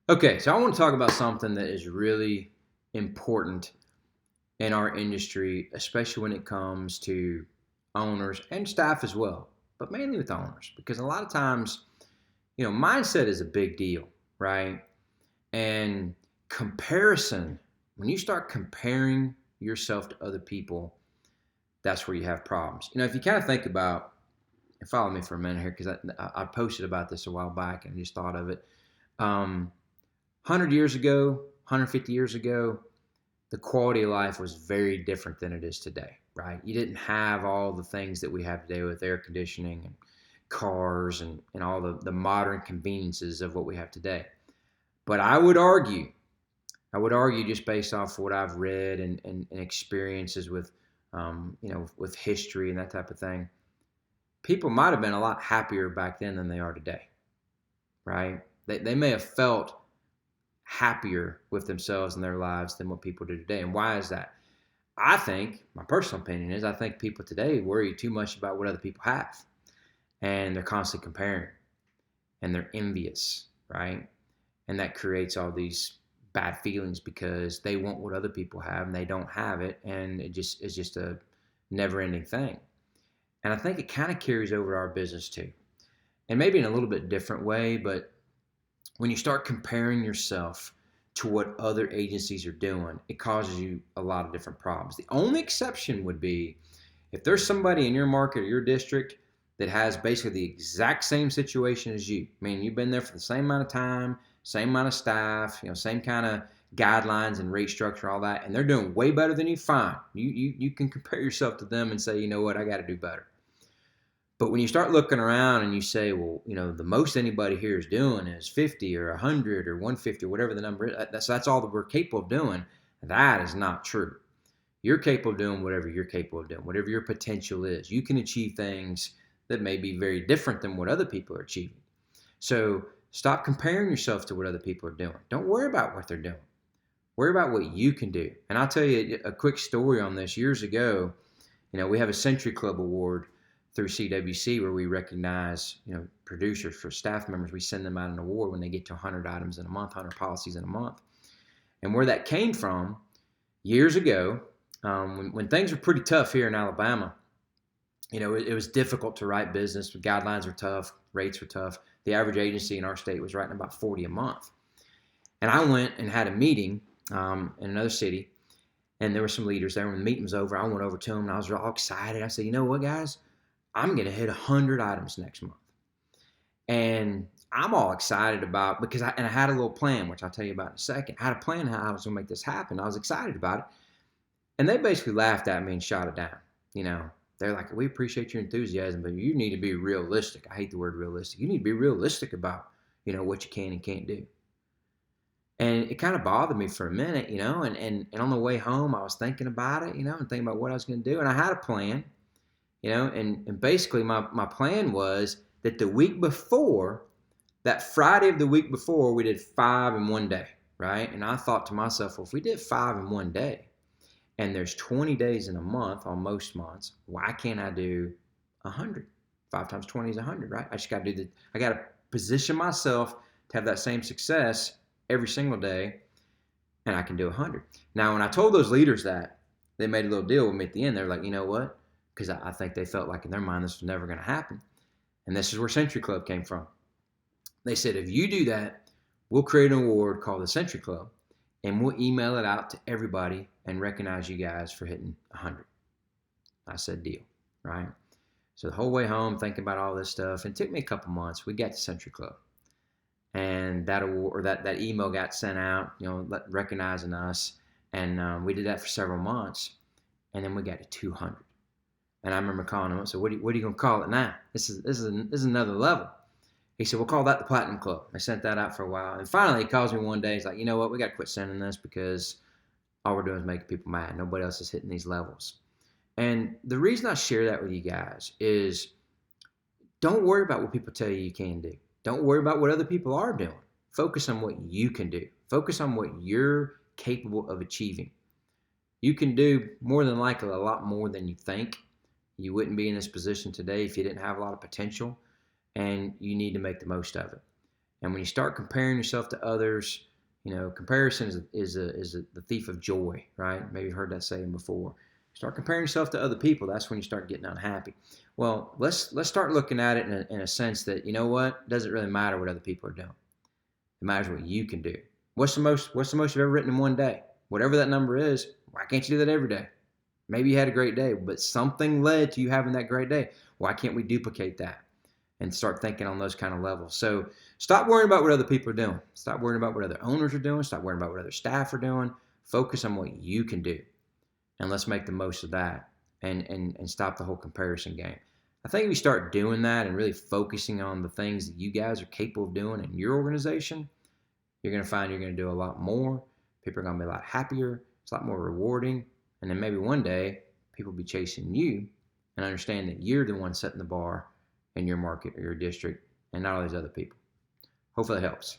Okay, so I want to talk about something that is really important in our industry, especially when it comes to owners and staff as well, but mainly with owners, because a lot of times, mindset is a big deal, right? And comparison, when you start comparing yourself to other people, that's where you have problems. If you kind of think about, and follow me for a minute here, because I posted about this a while back and I just thought of it. 100 years ago, 150 years ago, the quality of life was very different than it is today, right? You didn't have all the things that we have today with air conditioning and cars and all the modern conveniences of what we have today. But I would argue just based off what I've read and experiences with, with history and that type of thing, people might have been a lot happier back then than they are today, right? They may have felt happier with themselves and their lives than what people do today. And why is that? I think, my personal opinion is, I think people today worry too much about what other people have. And they're constantly comparing and they're envious, right? And that creates all these bad feelings because they want what other people have and they don't have it. And it just is just a never ending thing. And I think it kind of carries over to our business too. And maybe in a little bit different way, but when you start comparing yourself to what other agencies are doing, it causes you a lot of different problems. The only exception would be if there's somebody in your market or your district that has basically the exact same situation as you. I mean, you've been there for the same amount of time, same amount of staff, same kind of guidelines and rate structure, all that, and they're doing way better than you. Fine, you can compare yourself to them and say, you know what, I got to do better. But when you start looking around and you say, well, the most anybody here is doing is 50 or 100 or 150 or whatever the number is, that's all that we're capable of doing. That is not true. You're capable of doing whatever you're capable of doing, whatever your potential is. You can achieve things that may be very different than what other people are achieving. So stop comparing yourself to what other people are doing. Don't worry about what they're doing. Worry about what you can do. And I'll tell you a quick story on this. Years ago, we have a Century Club Award through CWC where we recognize, producers for staff members. We send them out an award when they get to 100 items in a month, 100 policies in a month. And where that came from, years ago, when things were pretty tough here in Alabama, it was difficult to write business. The guidelines were tough, rates were tough. The average agency in our state was writing about 40 a month. And I went and had a meeting in another city, and there were some leaders there. When the meeting was over, I went over to them, and I was all excited. I said, you know what, guys? I'm going to hit 100 items next month. And I'm all excited about, because I had a little plan, which I'll tell you about in a second. I had a plan how I was going to make this happen. I was excited about it. And they basically laughed at me and shot it down. They're like, we appreciate your enthusiasm, but you need to be realistic. I hate the word realistic. You need to be realistic about, what you can and can't do. And it kind of bothered me for a minute, and on the way home, I was thinking about it, and thinking about what I was going to do. And I had a plan. And basically my plan was that the week before, that Friday of the week before, we did 5 in one day, right? And I thought to myself, well, if we did 5 in one day, and there's 20 days in a month on most months, why can't I do 100? 5 times 20 is 100, right? I got to position myself to have that same success every single day, and I can do 100. Now, when I told those leaders that, they made a little deal with me at the end. They're like, you know what? Because I think they felt like in their mind this was never going to happen. And this is where Century Club came from. They said, if you do that, we'll create an award called the Century Club, and we'll email it out to everybody and recognize you guys for hitting 100. I said, deal, right? So the whole way home, thinking about all this stuff, and it took me a couple months. We got to Century Club. And that award, or that email got sent out, recognizing us. And we did that for several months. And then we got to 200. And I remember calling him up. So what are you going to call it now? This is another level. He said, we'll call that the Platinum Club. I sent that out for a while. And finally, he calls me one day. He's like, you know what? We got to quit sending this because all we're doing is making people mad. Nobody else is hitting these levels. And the reason I share that with you guys is don't worry about what people tell you can do. Don't worry about what other people are doing. Focus on what you can do. Focus on what you're capable of achieving. You can do more than likely a lot more than you think. You wouldn't be in this position today if you didn't have a lot of potential, and you need to make the most of it. And when you start comparing yourself to others, comparison is the thief of joy, right? Maybe you've heard that saying before. Start comparing yourself to other people. That's when you start getting unhappy. Well, let's start looking at it in a sense that, you know what, it doesn't really matter what other people are doing. It matters what you can do. What's the most you've ever written in one day? Whatever that number is, why can't you do that every day? Maybe you had a great day, but something led to you having that great day. Why can't we duplicate that and start thinking on those kind of levels? So stop worrying about what other people are doing. Stop worrying about what other owners are doing. Stop worrying about what other staff are doing. Focus on what you can do, and let's make the most of that and stop the whole comparison game. I think if you start doing that and really focusing on the things that you guys are capable of doing in your organization, you're going to find you're going to do a lot more. People are going to be a lot happier. It's a lot more rewarding. And then maybe one day, people will be chasing you and understand that you're the one setting the bar in your market or your district and not all these other people. Hopefully that helps.